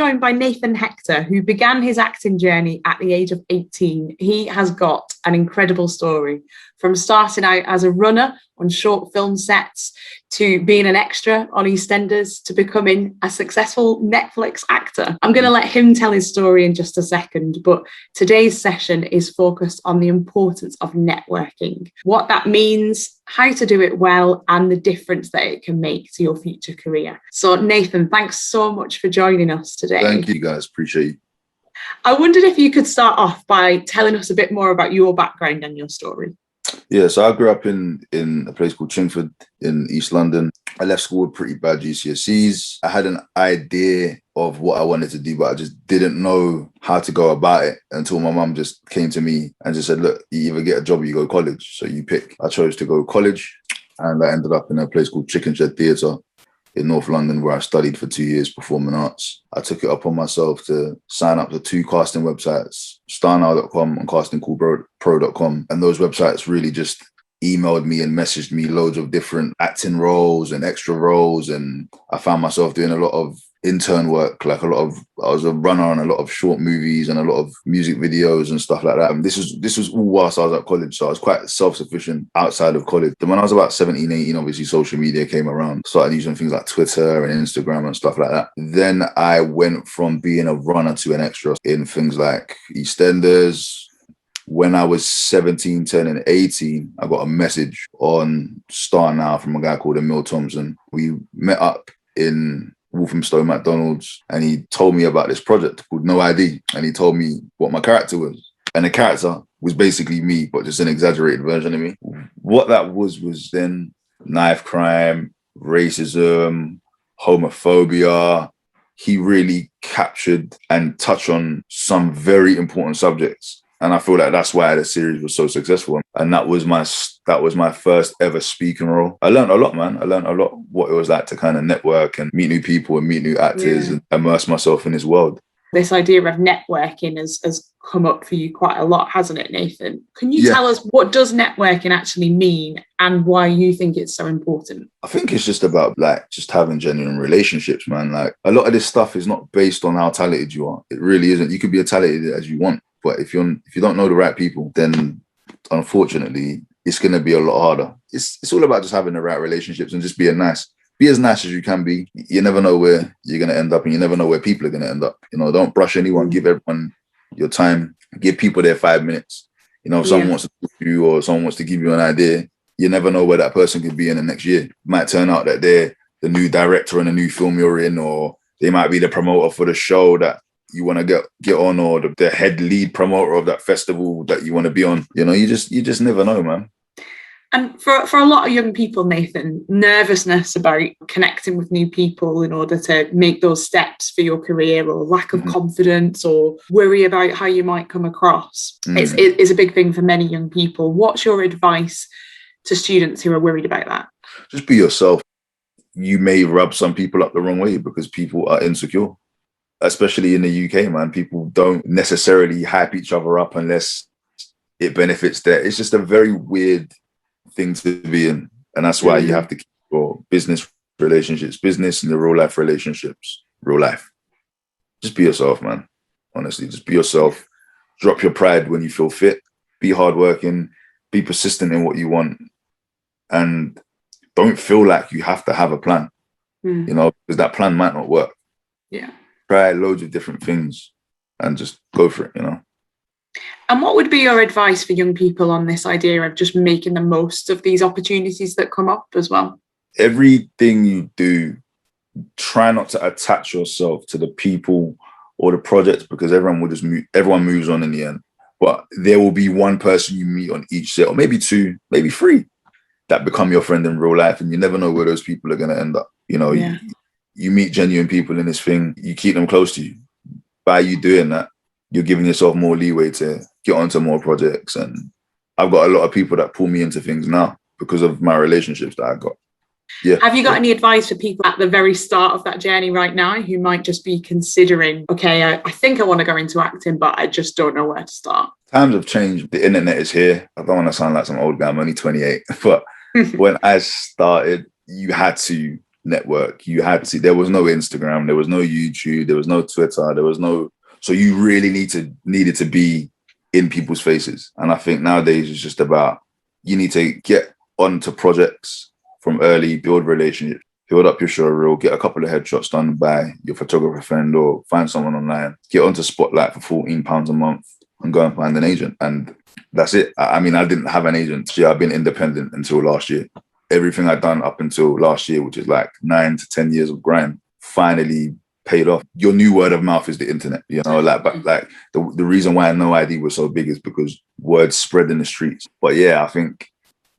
joined by Nathan Hector, who began his acting journey at the age of 18. He has got an incredible story, from starting out as a runner on short film sets to being an extra on EastEnders to becoming a successful Netflix actor. I'm going to let him tell his story in just a second, but today's session is focused on the importance of networking, what that means, how to do it well, and the difference that it can make to your future career. So Nathan, thanks so much for joining us today. Thank you guys, appreciate you. I wondered if you could start off by telling us a bit more about your background and your story. Yeah, so I grew up in a place called Chingford in East London. I left school with pretty bad GCSEs. I had an idea of what I wanted to do, but I just didn't know how to go about it until my mum just came to me and just said, look, you either get a job or you go to college. So you pick. I chose to go to college, and I ended up in a place called Chicken Shed Theatre in North London, where I studied for 2 years performing arts. I took it upon myself to sign up to 2 casting websites, starnow.com and castingcallpro.com. And those websites really just emailed me and messaged me loads of different acting roles and extra roles. And I found myself doing a lot of intern work, I was a runner on a lot of short movies and a lot of music videos and stuff like that. And this was all whilst I was at college. So I was quite self-sufficient outside of college. Then when I was about 17, 18, obviously social media came around. Started using things like Twitter and Instagram and stuff like that. Then I went from being a runner to an extra in things like EastEnders. When I was 17, turning 18, I got a message on Star Now from a guy called Emil Thompson. We met up in Walthamstow McDonald's, and he told me about this project called No ID, and he told me what my character was. And the character was basically me, but just an exaggerated version of me. What that was then knife crime, racism, homophobia. He really captured and touched on some very important subjects. And I feel like that's why the series was so successful. And that was my first ever speaking role. I learned a lot, man. I learned a lot what it was like to kind of network and meet new people and meet new actors and immerse myself in this world. This idea of networking has come up for you quite a lot, hasn't it, Nathan? Can you tell us, what does networking actually mean and why you think it's so important? I think it's just about just having genuine relationships, man. Like, a lot of this stuff is not based on how talented you are. It really isn't. You could be as talented as you want, but if you don't know the right people, then unfortunately it's going to be a lot harder. It's all about just having the right relationships and just being nice. Be as nice as you can be. You never know where you're going to end up, and you never know where people are going to end up. Don't brush anyone. Give everyone your time. Give people their 5 minutes. If someone wants to talk to you or someone wants to give you an idea, you never know where that person could be in the next year. It might turn out that they're the new director in a new film you're in, or they might be the promoter for the show that you want to get on, or the head lead promoter of that festival that you want to be on. You just never know, man. And for a lot of young people, Nathan, nervousness about connecting with new people in order to make those steps for your career, or lack of confidence, or worry about how you might come across, it's a big thing for many young people. What's your advice to students who are worried about that? Just be yourself. You may rub some people up the wrong way because people are insecure. Especially in the UK, man, people don't necessarily hype each other up unless it benefits them. It's just a very weird thing to be in. And that's why you have to keep your business relationships, business and the real life relationships, real life. Just be yourself, man. Honestly, just be yourself. Drop your pride when you feel fit. Be hardworking. Be persistent in what you want. And don't feel like you have to have a plan, because that plan might not work. Yeah. Try loads of different things and just go for it, And what would be your advice for young people on this idea of just making the most of these opportunities that come up as well? Everything you do, try not to attach yourself to the people or the projects, because everyone moves on in the end. But there will be one person you meet on each set, or maybe 2, maybe 3, that become your friend in real life, and you never know where those people are going to end up. You meet genuine people in this thing, you keep them close to you. By you doing that, you're giving yourself more leeway to get onto more projects. And I've got a lot of people that pull me into things now because of my relationships that I got. Yeah. Have you got any advice for people at the very start of that journey right now who might just be considering, okay, I think I want to go into acting, but I just don't know where to start? Times have changed. The internet is here. I don't want to sound like some old guy. I'm only 28. But when I started, you had to network. You had to, there was no Instagram, there was no YouTube, there was no Twitter, there was no, so you really needed to be in people's faces. And I think nowadays it's just about, you need to get onto projects from early, build relationships, build up your show reel, get a couple of headshots done by your photographer friend or find someone online, get onto Spotlight for £14 a month and go and find an agent. And that's it. I mean, I didn't have an agent. Yeah, I've been independent until last year. Everything I'd done up until last year, which is like 9 to 10 years of grind, finally paid off. Your new word of mouth is the internet, you know, like the reason why No ID was so big is because words spread in the streets. But yeah, I think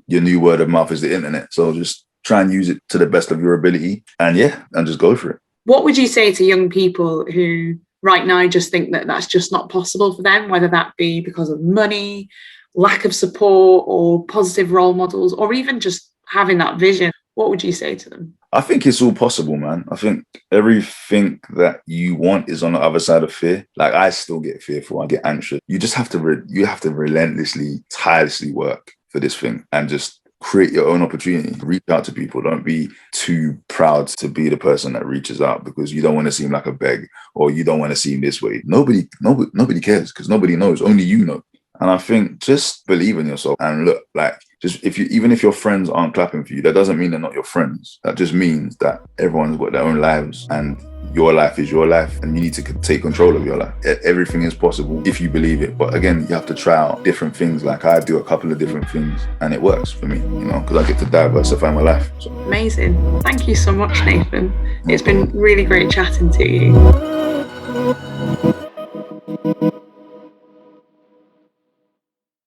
your new word of mouth is the internet. So just try and use it to the best of your ability and just go for it. What would you say to young people who right now just think that that's just not possible for them, whether that be because of money, lack of support or positive role models, or even just having that vision? What would you say to them? I think it's all possible, man. I think everything that you want is on the other side of fear. Like, I still get fearful. I get anxious. You just have to relentlessly, tirelessly work for this thing and just create your own opportunity. Reach out to people. Don't be too proud to be the person that reaches out because you don't want to seem like a beg or you don't want to seem this way. Nobody cares because nobody knows. Only you know. And I think just believe in yourself and look, like, just even if your friends aren't clapping for you, that doesn't mean they're not your friends. That just means that everyone's got their own lives and your life is your life and you need to take control of your life. Everything is possible if you believe it. But again, you have to try out different things. Like, I do a couple of different things and it works for me, you know, because I get to diversify my life. So. Amazing. Thank you so much, Nathan. It's been really great chatting to you.